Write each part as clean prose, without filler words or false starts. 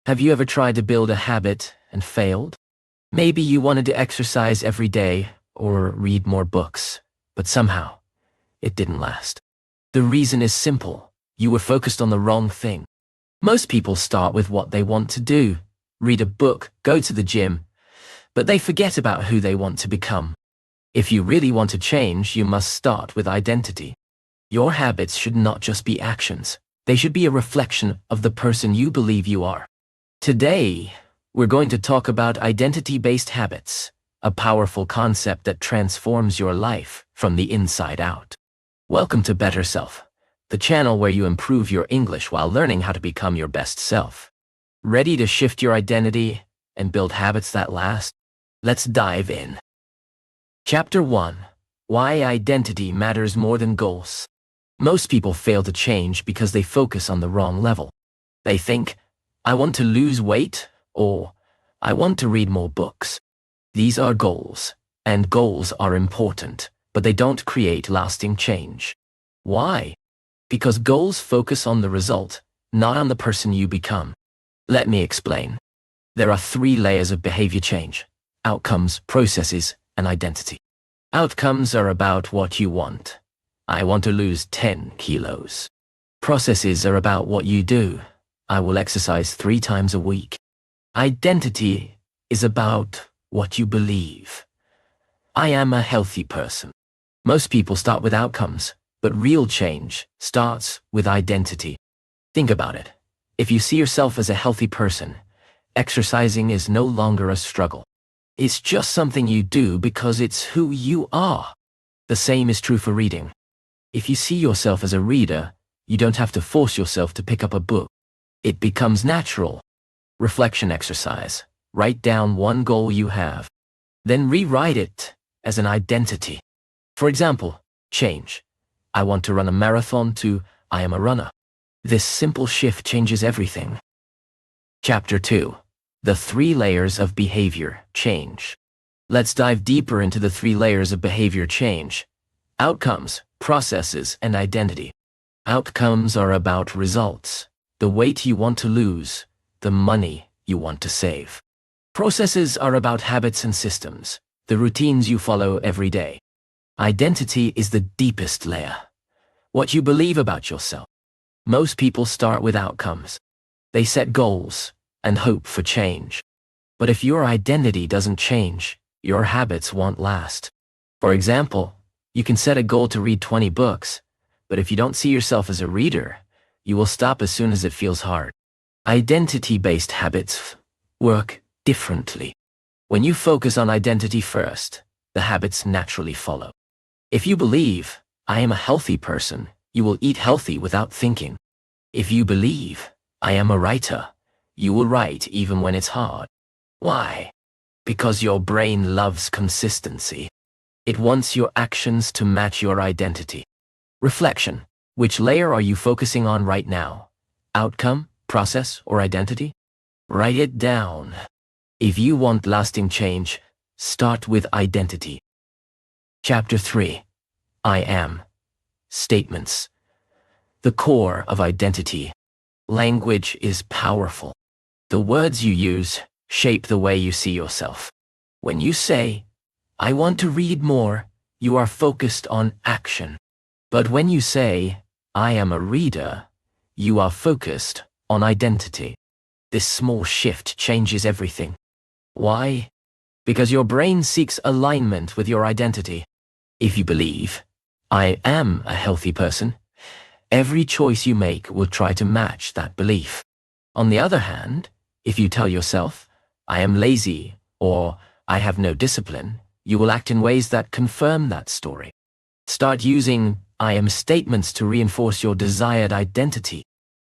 Have you ever tried to build a habit and failed? Maybe you wanted to exercise every day or read more books, but somehow it didn't last. The reason is simple. You were focused on the wrong thing. Most people start with what they want to do, read a book, go to the gym, but they forget about who they want to become. If you really want to change, you must start with identity. Your habits should not just be actions. They should be a reflection of the person you believe you are. Today, we're going to talk about identity-based habits, a powerful concept that transforms your life from the inside out. Welcome to Better Self, the channel where you improve your English while learning how to become your best self. Ready to shift your identity and build habits that last? Let's dive in. Chapter 1. Why Identity Matters More Than Goals. Most people fail to change because they focus on the wrong level. They think, I want to lose weight, or I want to read more books. These are goals, and goals are important, but they don't create lasting change. Why? Because goals focus on the result, not on the person you become. Let me explain. There are 3 layers of behavior change: outcomes, processes, and identity. Outcomes are about what you want. I want to lose 10 kilos. Processes are about what you do. I will exercise 3 times a week. Identity is about what you believe. I am a healthy person. Most people start with outcomes, but real change starts with identity. Think about it. If you see yourself as a healthy person, exercising is no longer a struggle. It's just something you do because it's who you are. The same is true for reading. If you see yourself as a reader, you don't have to force yourself to pick up a book. It becomes natural. Reflection exercise. Write down one goal you have. Then rewrite it as an identity. For example, change. I want to run a marathon to I am a runner. This simple shift changes everything. Chapter 2. The 3 layers of behavior change. Let's dive deeper into the 3 layers of behavior change: outcomes, processes, and identity. Outcomes are about results. The weight you want to lose, the money you want to save. Processes are about habits and systems, the routines you follow every day. Identity is the deepest layer, what you believe about yourself. Most people start with outcomes. They set goals and hope for change. But if your identity doesn't change, your habits won't last. For example, you can set a goal to read 20 books, but if you don't see yourself as a reader, you will stop as soon as it feels hard. Identity-based habits work differently. When you focus on identity first, the habits naturally follow. If you believe, I am a healthy person, you will eat healthy without thinking. If you believe, I am a writer, you will write even when it's hard. Why? Because your brain loves consistency. It wants your actions to match your identity. Reflection. Which layer are you focusing on right now? Outcome, process, or identity? Write it down. If you want lasting change, start with identity. Chapter 3. I am. Statements. The core of identity. Language is powerful. The words you use shape the way you see yourself. When you say, I want to read more, you are focused on action. But when you say, I am a reader, you are focused on identity. This small shift changes everything. Why? Because your brain seeks alignment with your identity. If you believe, I am a healthy person, every choice you make will try to match that belief. On the other hand, if you tell yourself, I am lazy, or I have no discipline, you will act in ways that confirm that story. Start using I am statements to reinforce your desired identity.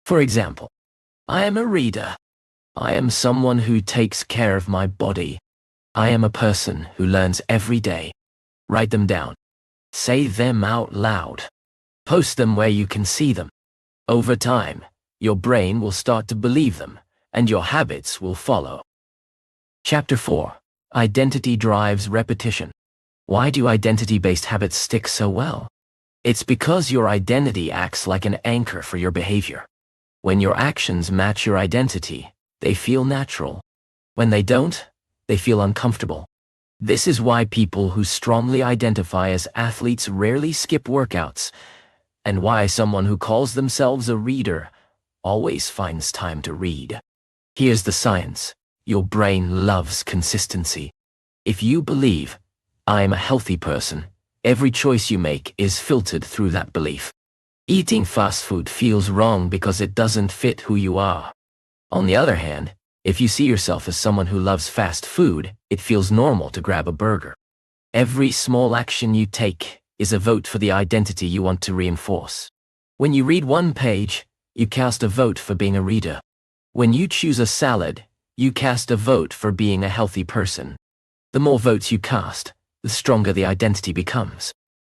For example, I am a reader. I am someone who takes care of my body. I am a person who learns every day. Write them down. Say them out loud. Post them where you can see them. Over time, your brain will start to believe them, and your habits will follow. Chapter 4. Identity drives repetition. Why do identity-based habits stick so well? It's because your identity acts like an anchor for your behavior. When your actions match your identity, they feel natural. When they don't, they feel uncomfortable. This is why people who strongly identify as athletes rarely skip workouts, and why someone who calls themselves a reader always finds time to read. Here's the science. Your brain loves consistency. If you believe, I'm a healthy person, every choice you make is filtered through that belief. Eating fast food feels wrong because it doesn't fit who you are. On the other hand, if you see yourself as someone who loves fast food, it feels normal to grab a burger. Every small action you take is a vote for the identity you want to reinforce. When you read one page, you cast a vote for being a reader. When you choose a salad, you cast a vote for being a healthy person. The more votes you cast, the stronger the identity becomes.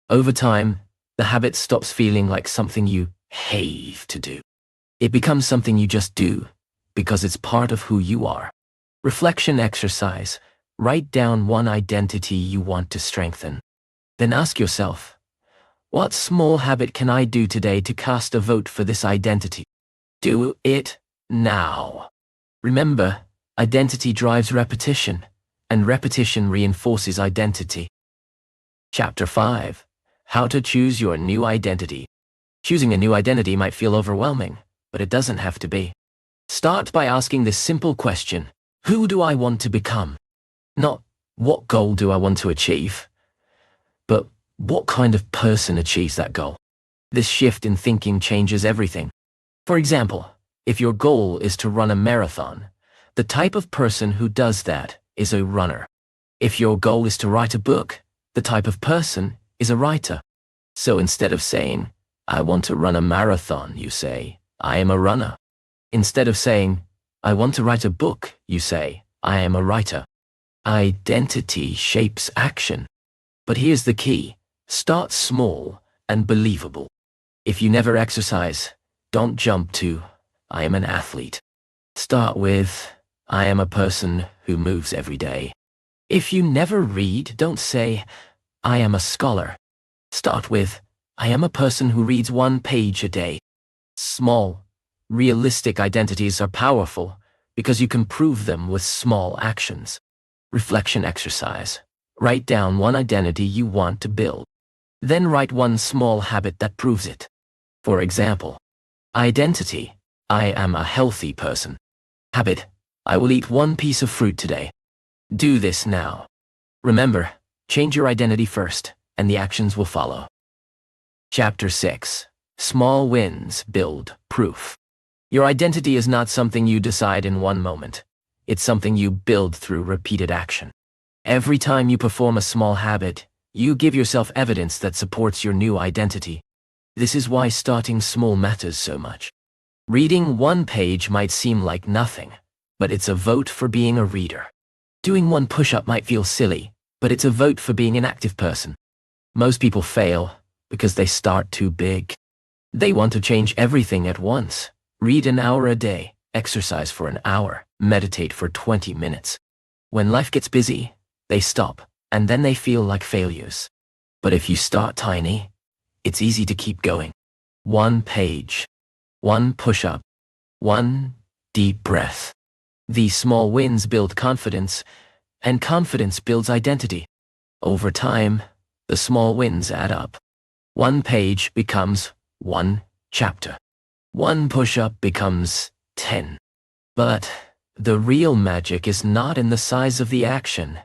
Over time, the habit stops feeling like something you have to do. It becomes something you just do because it's part of who you are. Reflection exercise. Write down one identity you want to strengthen. Then ask yourself, what small habit can I do today to cast a vote for this identity? Do it now. Remember, identity drives repetition, and repetition reinforces identity. Chapter 5. How to choose your new identity. Choosing a new identity might feel overwhelming, but it doesn't have to be. Start by asking this simple question: who do I want to become? Not, what goal do I want to achieve? But what kind of person achieves that goal? This shift in thinking changes everything. For example, if your goal is to run a marathon, the type of person who does that is a runner. If your goal is to write a book, the type of person is a writer. So instead of saying, I want to run a marathon, you say, I am a runner. Instead of saying, I want to write a book, you say, I am a writer. Identity shapes action. But here's the key. Start small and believable. If you never exercise, don't jump to, I am an athlete. Start with, I am a person who moves every day. If you never read, don't say, I am a scholar. Start with, I am a person who reads one page a day. Small, realistic identities are powerful because you can prove them with small actions. Reflection exercise. Write down one identity you want to build. Then write one small habit that proves it. For example, identity, I am a healthy person. Habit, I will eat one piece of fruit today. Do this now. Remember, change your identity first, and the actions will follow. Chapter 6. Small wins build proof. Your identity is not something you decide in one moment. It's something you build through repeated action. Every time you perform a small habit, you give yourself evidence that supports your new identity. This is why starting small matters so much. Reading one page might seem like nothing, but it's a vote for being a reader. Doing one push-up might feel silly, but it's a vote for being an active person. Most people fail because they start too big. They want to change everything at once. Read an hour a day, exercise for an hour, meditate for 20 minutes. When life gets busy, they stop, and then they feel like failures. But if you start tiny, it's easy to keep going. One page, one push-up, one deep breath. These small wins build confidence, and confidence builds identity. Over time, the small wins add up. One page becomes one chapter. One push-up becomes 10. But the real magic is not in the size of the action.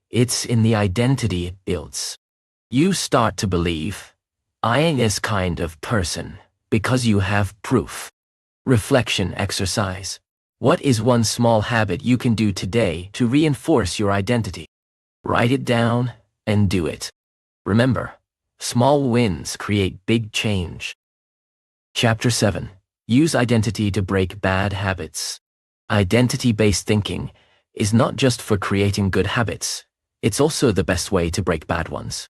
It's in the identity it builds. You start to believe, I am this kind of person, because you have proof. Reflection exercise. What is one small habit you can do today to reinforce your identity? Write it down and do it. Remember, small wins create big change. Chapter 7. Use identity to break bad habits. Identity-based thinking is not just for creating good habits, it's also the best way to break bad ones.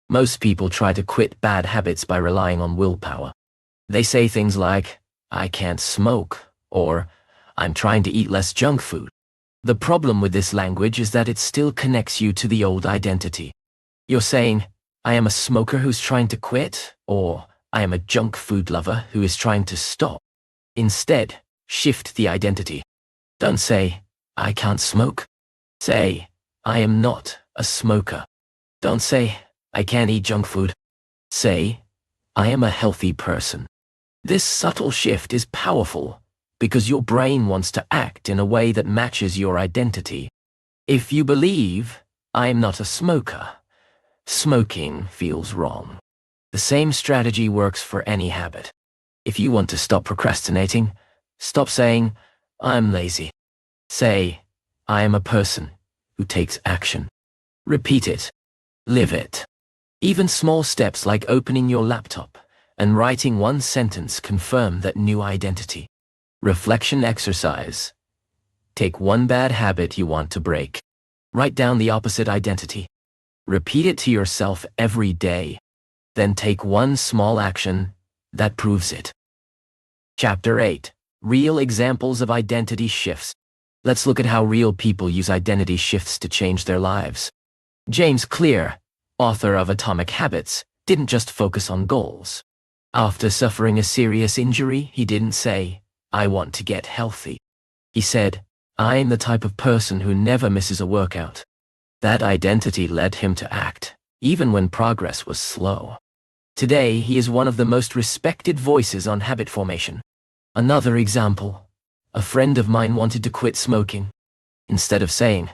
Most people try to quit bad habits by relying on willpower. They say things like, I can't smoke, or I'm trying to eat less junk food. The problem with this language is that it still connects you to the old identity. You're saying, I am a smoker who's trying to quit, or I am a junk food lover who is trying to stop. Instead, shift the identity. Don't say, I can't smoke. Say, I am not a smoker. Don't say, I can't eat junk food. Say, I am a healthy person. This subtle shift is powerful because your brain wants to act in a way that matches your identity. If you believe, I am not a smoker, smoking feels wrong. The same strategy works for any habit. If you want to stop procrastinating, stop saying, I'm lazy. Say, I am a person who takes action. Repeat it. Live it. Even small steps like opening your laptop and writing one sentence confirm that new identity. Reflection exercise. Take one bad habit you want to break. Write down the opposite identity. Repeat it to yourself every day. Then take one small action that proves it. Chapter 8. Real examples of identity shifts. Let's look at how real people use identity shifts to change their lives. James Clear, author of Atomic Habits, didn't just focus on goals. After suffering a serious injury, he didn't say, I want to get healthy. He said, I'm the type of person who never misses a workout. That identity led him to act, even when progress was slow. Today, he is one of the most respected voices on habit formation. Another example, a friend of mine wanted to quit smoking. Instead of saying,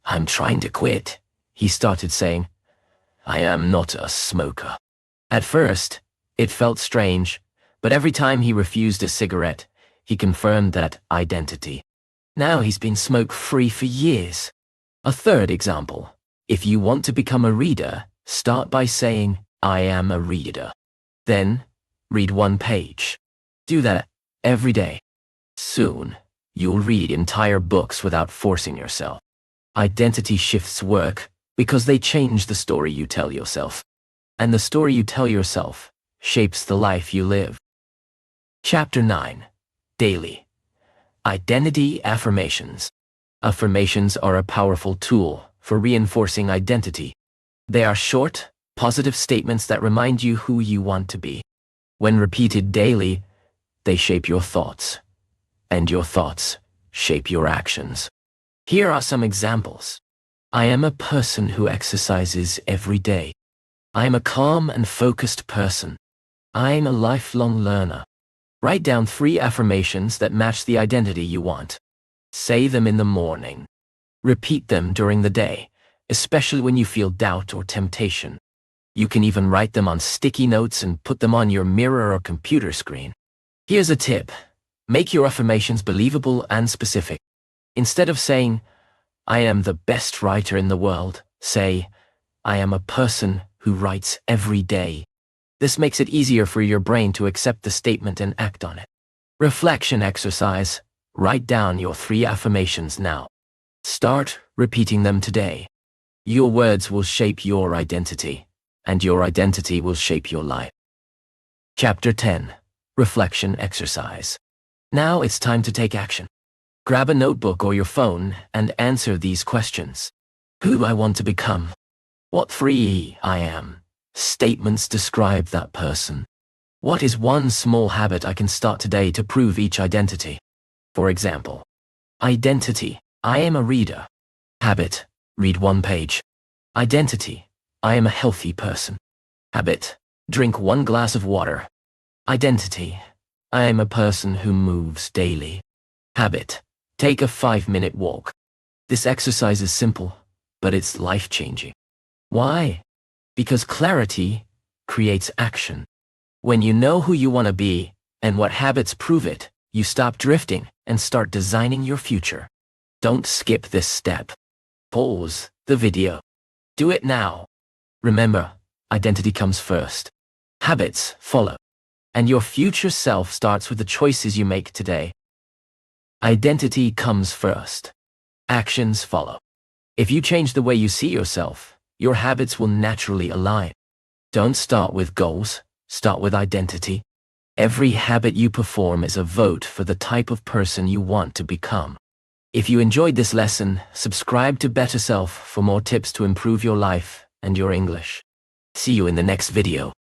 I'm trying to quit, he started saying, I am not a smoker. At first, it felt strange, but every time he refused a cigarette, he confirmed that identity. Now he's been smoke-free for years. A third example, if you want to become a reader, start by saying, I am a reader. Then, read one page. Do that every day. Soon, you'll read entire books without forcing yourself. Identity shifts work because they change the story you tell yourself. And the story you tell yourself shapes the life you live. Chapter 9. Daily. Identity affirmations. Affirmations are a powerful tool for reinforcing identity. They are short, positive statements that remind you who you want to be. When repeated daily, they shape your thoughts, and your thoughts shape your actions. Here are some examples. I am a person who exercises every day. I am a calm and focused person. I am a lifelong learner. Write down 3 affirmations that match the identity you want. Say them in the morning. Repeat them during the day, especially when you feel doubt or temptation. You can even write them on sticky notes and put them on your mirror or computer screen. Here's a tip. Make your affirmations believable and specific. Instead of saying, I am the best writer in the world, say, I am a person who writes every day. This makes it easier for your brain to accept the statement and act on it. Reflection exercise. Write down your 3 affirmations now. Start repeating them today. Your words will shape your identity, and your identity will shape your life. Chapter 10. Reflection exercise. Now it's time to take action. Grab a notebook or your phone and answer these questions. Who do I want to become? What 3 I am statements describe that person? What is one small habit I can start today to prove each identity? For example, identity, I am a reader. Habit, read 1 page. Identity, I am a healthy person. Habit, drink 1 glass of water. Identity, I am a person who moves daily. Habit, take a 5-minute walk. This exercise is simple, but it's life-changing. Why? Because clarity creates action. When you know who you want to be and what habits prove it, you stop drifting and start designing your future. Don't skip this step. Pause the video. Do it now. Remember, identity comes first. Habits follow. And your future self starts with the choices you make today. Identity comes first. Actions follow. If you change the way you see yourself, your habits will naturally align. Don't start with goals, start with identity. Every habit you perform is a vote for the type of person you want to become. If you enjoyed this lesson, subscribe to Better Self for more tips to improve your life and your English. See you in the next video.